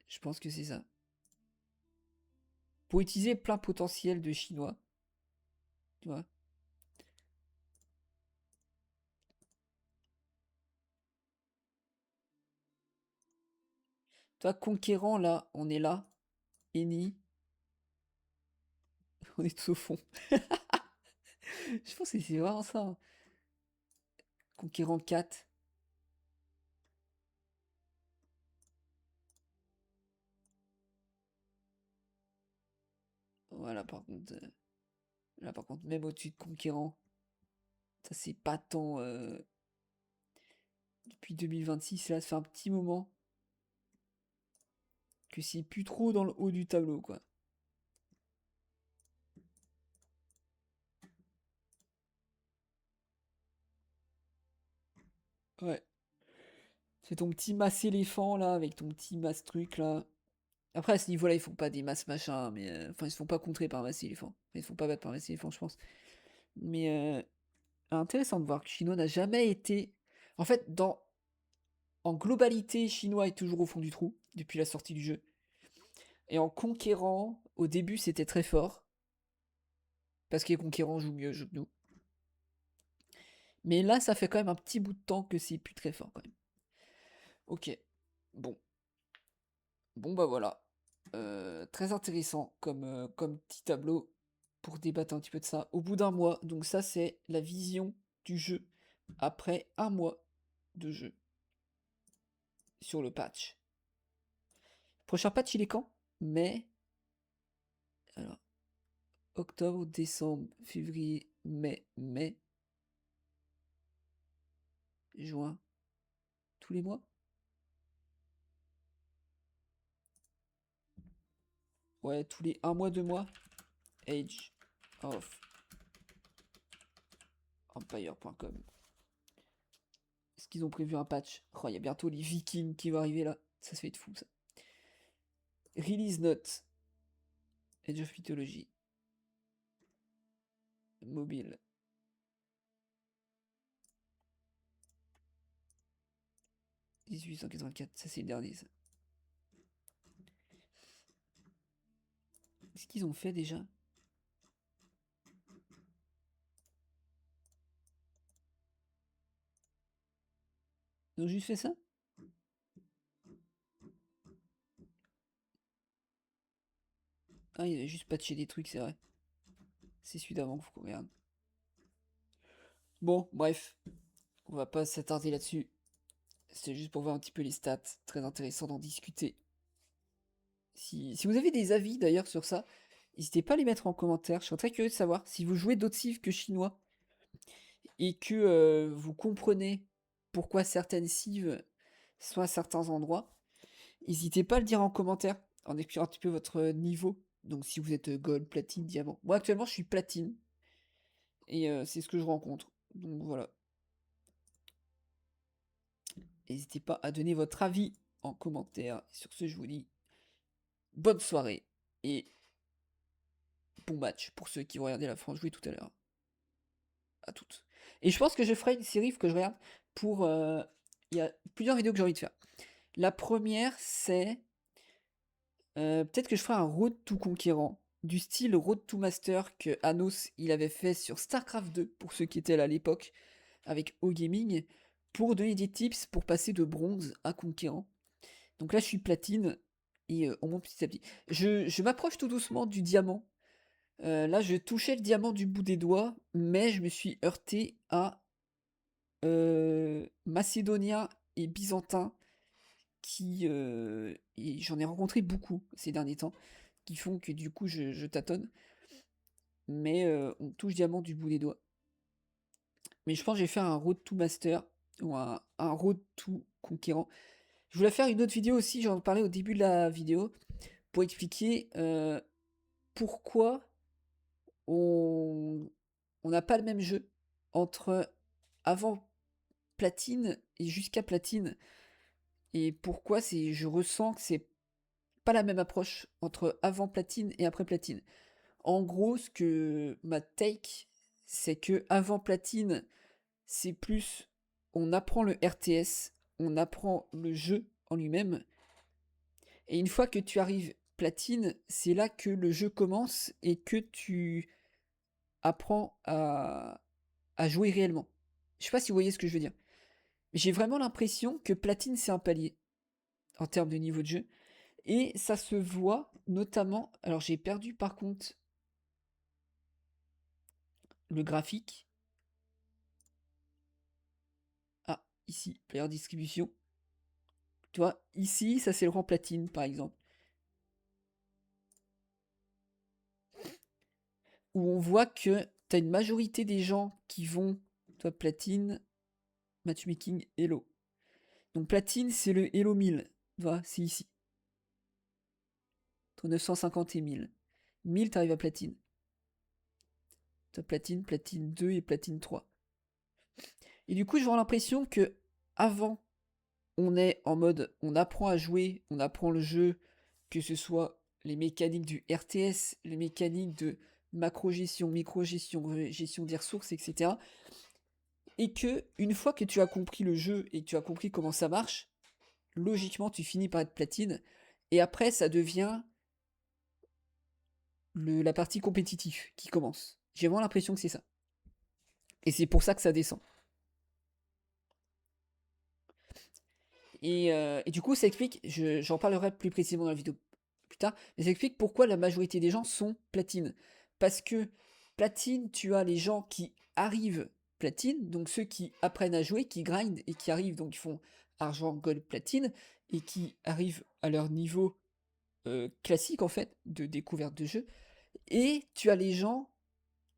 Speaker 1: Je pense que c'est ça. Pour utiliser plein potentiel de chinois, tu vois. Toi, Conquérant, là, on est là. Eni, on est tout au fond. Je pense que c'est vraiment ça, hein. Conquérant 4. Voilà, par contre. Là, par contre, même au-dessus de Conquérant, ça c'est pas tant. Depuis 2026, là, ça fait un petit moment que c'est plus trop dans le haut du tableau, quoi. Ouais. C'est ton petit masse éléphant, là, avec ton petit masse truc, là. Après, à ce niveau-là, ils font pas des masses machin, mais. Enfin, ils se font pas contrer par masse éléphant. Enfin, ils se font pas battre par masse éléphant, je pense. Mais. Intéressant de voir que Chinois n'a jamais été. En fait, en globalité, Chinois est toujours au fond du trou, depuis la sortie du jeu. Et en conquérant, au début, c'était très fort. Parce que les conquérants jouent mieux que nous. Mais là, ça fait quand même un petit bout de temps que c'est plus très fort, quand même. Ok. Bon. Bon, bah voilà. Très intéressant comme petit tableau pour débattre un petit peu de ça. Au bout d'un mois, donc ça, c'est la vision du jeu après un mois de jeu sur le patch. Prochain patch, il est quand? Mai. Alors, octobre, décembre, février, mai, mai. juin, tous les mois. Ouais, tous les 1 mois, 2 mois. Age of Empire.com. Est-ce qu'ils ont prévu un patch? Oh, il y a bientôt les Vikings qui vont arriver là. Ça se fait de fou, ça. Release note. Age of Mythology. Mobile. « 1884, ça c'est le dernier, ça. Qu'est-ce qu'ils ont fait déjà? Ils ont juste fait ça? Ah, il avait juste patché des trucs, c'est vrai. C'est celui d'avant qu'il faut qu'on regarde. Bon, bref. On va pas s'attarder là-dessus. C'était juste pour voir un petit peu les stats. Très intéressant d'en discuter. Si vous avez des avis d'ailleurs sur ça, n'hésitez pas à les mettre en commentaire. Je serais très curieux de savoir si vous jouez d'autres cives que chinois et que vous comprenez pourquoi certaines cives sont à certains endroits. N'hésitez pas à le dire en commentaire en expliquant un petit peu votre niveau. Donc si vous êtes gold, platine, diamant. Moi actuellement je suis platine. Et c'est ce que je rencontre. Donc voilà. N'hésitez pas à donner votre avis en commentaire. Sur ce, je vous dis bonne soirée et bon match pour ceux qui vont regarder la France jouer tout à l'heure. À toutes. Et je pense que je ferai une série que je regarde pour... Il y a plusieurs vidéos que j'ai envie de faire. La première, c'est... peut-être que je ferai un Road to Conquérant, du style Road to Master que Anos il avait fait sur StarCraft 2, pour ceux qui étaient là à l'époque, avec O-Gaming, pour donner des tips pour passer de bronze à Conquérant. Donc là, je suis platine, et on monte petit à petit. Je m'approche tout doucement du diamant. Là, je touchais le diamant du bout des doigts, mais je me suis heurté à macédonien et byzantin qui et j'en ai rencontré beaucoup ces derniers temps qui font que du coup je tâtonne, mais on touche diamant du bout des doigts. Mais je pense que j'ai fait un road to master ou un road to conquérant. Je voulais faire une autre vidéo aussi, j'en parlais au début de la vidéo, pour expliquer pourquoi on n'a pas le même jeu entre avant platine et jusqu'à platine. Et pourquoi je ressens que c'est pas la même approche entre avant platine et après platine. En gros, ce que ma take, c'est que avant platine, c'est plus on apprend le RTS, on apprend le jeu en lui-même. Et une fois que tu arrives platine, c'est là que le jeu commence et que tu apprends à jouer réellement. Je sais pas si vous voyez ce que je veux dire. J'ai vraiment l'impression que platine, c'est un palier en termes de niveau de jeu. Et ça se voit notamment. Alors j'ai perdu par contre le graphique. Ah, ici, player distribution. Tu vois, ici, ça c'est le rang platine par exemple. Où on voit que tu as une majorité des gens qui vont, toi, platine, matchmaking, Hello. Donc platine, c'est le Hello 1000. Tu vois, c'est ici. Entre 950 et 1000. 1000, t'arrives à platine. Toi, platine, platine 2 et platine 3. Et du coup, j'ai l'impression que avant, on est en mode, on apprend à jouer, on apprend le jeu, que ce soit les mécaniques du RTS, les mécaniques de macro-gestion, micro-gestion, gestion des ressources, etc. Et que, une fois que tu as compris le jeu et que tu as compris comment ça marche, logiquement, tu finis par être platine. Et après, ça devient la partie compétitive qui commence. J'ai vraiment l'impression que c'est ça. Et c'est pour ça que ça descend. Et du coup, ça explique, j'en parlerai plus précisément dans la vidéo plus tard, mais ça explique pourquoi la majorité des gens sont platine. Parce que platine, tu as les gens qui arrivent platine, donc ceux qui apprennent à jouer, qui grindent et qui arrivent, donc ils font argent, gold, platine, et qui arrivent à leur niveau classique en fait, de découverte de jeu. Et tu as les gens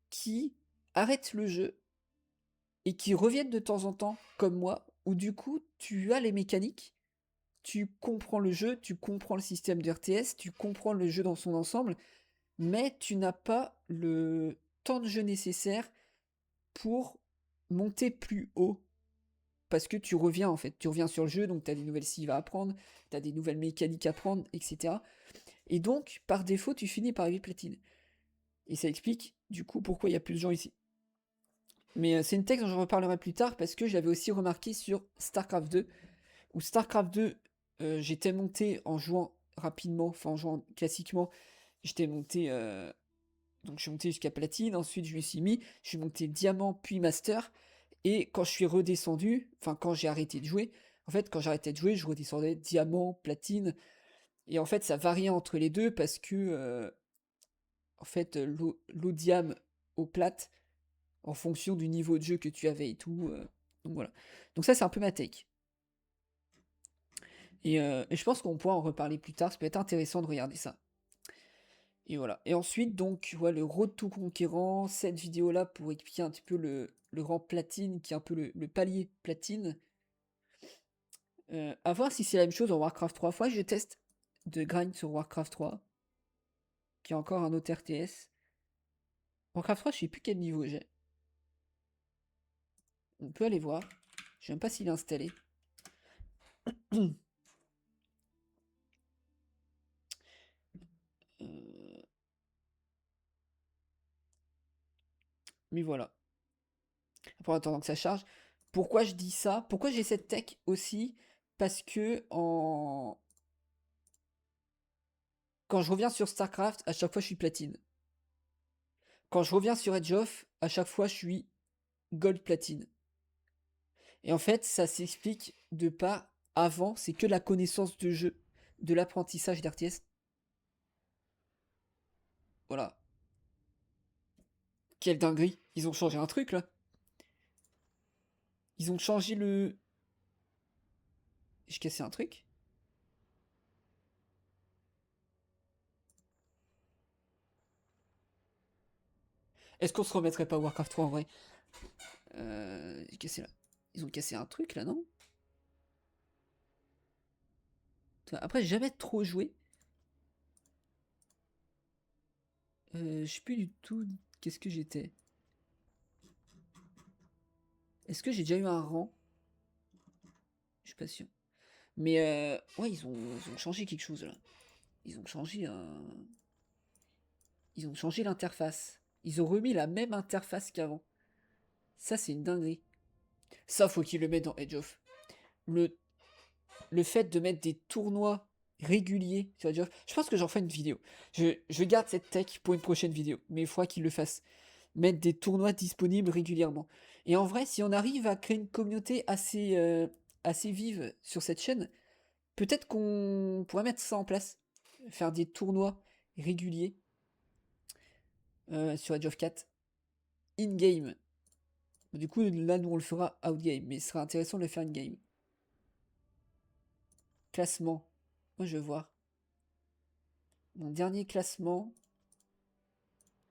Speaker 1: qui arrêtent le jeu et qui reviennent de temps en temps, comme moi, où du coup, tu as les mécaniques, tu comprends le jeu, tu comprends le système de RTS, tu comprends le jeu dans son ensemble, mais tu n'as pas le temps de jeu nécessaire pour monter plus haut. Parce que tu reviens en fait, tu reviens sur le jeu, donc tu as des nouvelles cives à apprendre, tu as des nouvelles mécaniques à apprendre, etc. Et donc, par défaut, tu finis par 8 platine. Et ça explique du coup pourquoi il y a plus de gens ici. Mais c'est une texte dont je reparlerai plus tard parce que je l'avais aussi remarqué sur StarCraft 2, où StarCraft 2, j'étais monté en jouant rapidement, enfin en jouant classiquement, j'étais monté, donc je suis monté jusqu'à platine, ensuite je suis monté diamant puis master, et quand je suis redescendu, enfin quand j'ai arrêté de jouer, en fait quand j'arrêtais de jouer, je redescendais diamant, platine, et en fait ça variait entre les deux parce que en fait l'eau diam au plate en fonction du niveau de jeu que tu avais et tout. Donc voilà. Donc ça c'est un peu ma take. Et je pense qu'on pourra en reparler plus tard, ça peut être intéressant de regarder ça. Et voilà. Et ensuite, donc, voilà, le Road to Conquérant, cette vidéo-là pour expliquer un petit peu le rang platine, qui est un peu le palier platine. À voir si c'est la même chose en Warcraft 3. Fois, je teste de grind sur Warcraft 3, qui est encore un autre RTS. Warcraft 3, je sais plus quel niveau j'ai. On peut aller voir. Je sais même pas s'il est installé. Euh, Mais voilà. Après, en attendant que ça charge. Pourquoi je dis ça? Pourquoi j'ai cette tech aussi? Parce que quand je reviens sur StarCraft, à chaque fois je suis platine. Quand je reviens sur Edge of, à chaque fois je suis gold platine. Et en fait, ça s'explique de pas avant, c'est que la connaissance de jeu, de l'apprentissage d'RTS. Voilà. Quelle dinguerie. Ils ont changé un truc là. Ils ont changé le. J'ai cassé un truc. Est-ce qu'on se remettrait pas à Warcraft 3 en vrai? J'ai cassé là. Ils ont cassé un truc là, non? Après, j'ai jamais trop joué. Je sais plus du tout qu'est-ce que j'étais. Est-ce que j'ai déjà eu un rang? Je suis pas sûr. Mais ouais, ils ont changé quelque chose là. Ils ont changé un. Ils ont changé l'interface. Ils ont remis la même interface qu'avant. Ça, c'est une dinguerie. Ça, faut qu'ils le mettent dans Edge of. Le, le fait de mettre des tournois réguliers sur Edge of. Je pense que j'en ferai une vidéo. Je garde cette tech pour une prochaine vidéo. Mais il faudra qu'ils le fassent. Mettre des tournois disponibles régulièrement. Et en vrai, si on arrive à créer une communauté assez vive sur cette chaîne, peut-être qu'on pourrait mettre ça en place. Faire des tournois réguliers sur Edge of 4. In-game. Du coup, là, nous, on le fera out-game. Mais ce sera intéressant de le faire in-game. Classement. Moi, je veux voir. Mon dernier classement,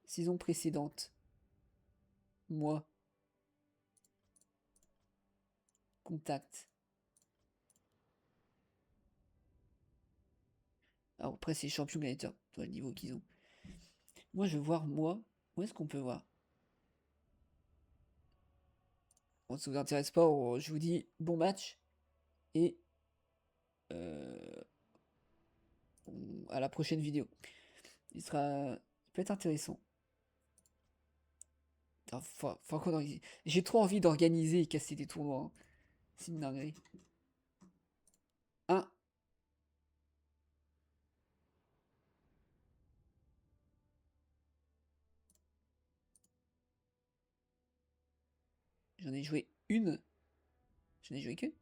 Speaker 1: saison précédente. Moi. Contact. Alors, après, c'est champion gladiateur. Toi, le niveau qu'ils ont. Moi, je veux voir moi. Où est-ce qu'on peut voir? Bon, ça vous intéresse pas, je vous dis bon match. Et à la prochaine vidéo. Il peut être intéressant. J'ai trop envie d'organiser et casser des tournois, hein. C'est une dinguerie. Un, j'en ai joué une. J'en ai joué qu'une.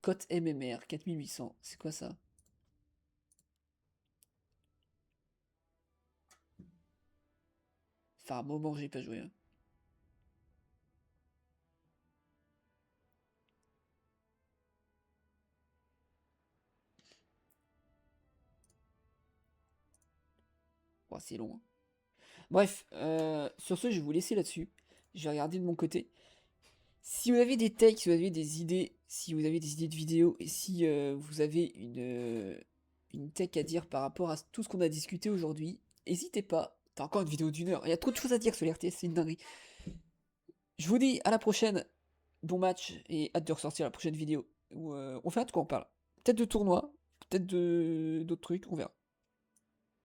Speaker 1: Cote MMR 4800. C'est quoi ça? Enfin, un moment que j'ai pas joué, hein. Oh, c'est long, hein. Bref, sur ce, je vais vous laisser là-dessus. Je vais regarder de mon côté. Si vous avez des takes, si vous avez des idées, si vous avez des idées de vidéos, et si vous avez une tech à dire par rapport à tout ce qu'on a discuté aujourd'hui, n'hésitez pas. T'as encore une vidéo d'1 heure. Il y a trop de choses à dire sur les RTS, c'est une dinguerie. Je vous dis à la prochaine. Bon match et hâte de ressortir la prochaine vidéo où on fait de quoi on parle. Peut-être de tournoi, peut-être de d'autres trucs, on verra.